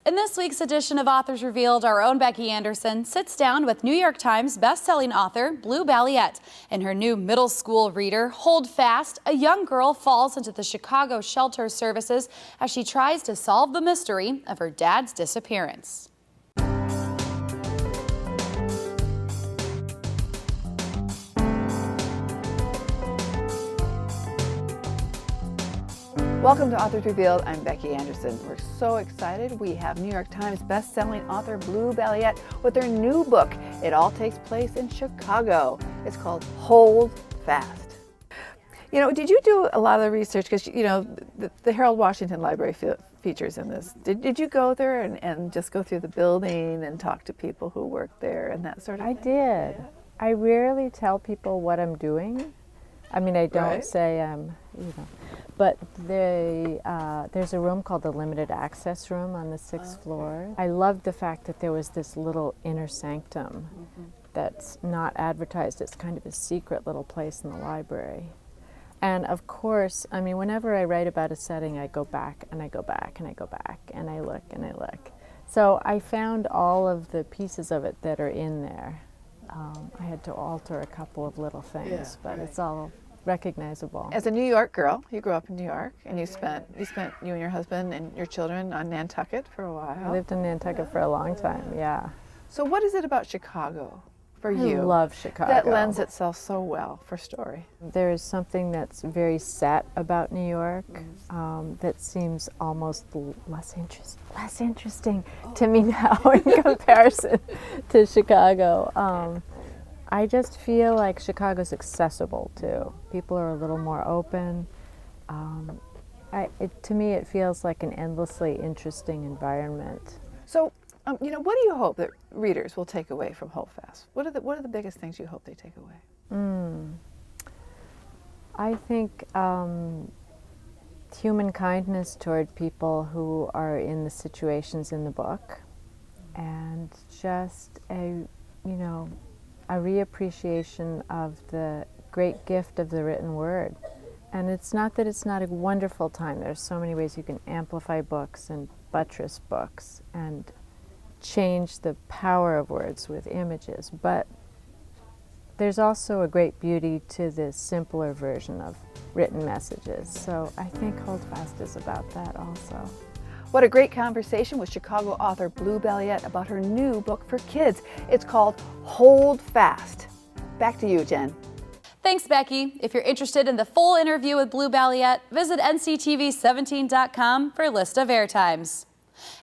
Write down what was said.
In this week's edition of Authors Revealed, our own Becky Anderson sits down with New York Times best-selling author Blue Balliett. In her new middle school reader, Hold Fast, a young girl falls into the Chicago shelter services as she tries to solve the mystery of her dad's disappearance. Welcome to Authors Revealed. I'm Becky Anderson. We're so excited. We have New York Times best-selling author Blue Balliett with her new book. It all takes place in Chicago. It's called Hold Fast. You know, did you do a lot of the research? Because, you know, the Harold Washington Library features in this. Did you go there and just go through the building and talk to people who work there and that sort of thing? I did. I rarely tell people what I'm doing. I mean, I don't say but there's a room called the Limited Access Room on the 6th floor. I loved the fact that there was this little inner sanctum that's not advertised. It's kind of a secret little place in the library. And of course, I mean, whenever I write about a setting, I go back and I go back and I go back and I look and I look. So I found all of the pieces of it that are in there. I had to alter a couple of little things, but it's all recognizable. As a New York girl, you grew up in New York, and you spent you and your husband and your children on Nantucket for a while. I lived in Nantucket for a long time, yeah. So what is it about Chicago for you? I love Chicago. That lends itself so well for story. There is something that's very set about New York that seems almost less interesting to me now in comparison to Chicago. I just feel like Chicago's accessible too. People are a little more open. To me, it feels like an endlessly interesting environment. So, you know, what do you hope that readers will take away from Hold Fast? What are the biggest things you hope they take away? I think human kindness toward people who are in the situations in the book, and just a reappreciation of the great gift of the written word. And it's not that it's not a wonderful time. There's so many ways you can amplify books and buttress books and change the power of words with images, but there's also a great beauty to the simpler version of written messages. So I think Hold Fast is about that also. What a great conversation with Chicago author Blue Balliett about her new book for kids. It's called Hold Fast. Back to you, Jen. Thanks, Becky. If you're interested in the full interview with Blue Balliett, visit nctv17.com for a list of airtimes.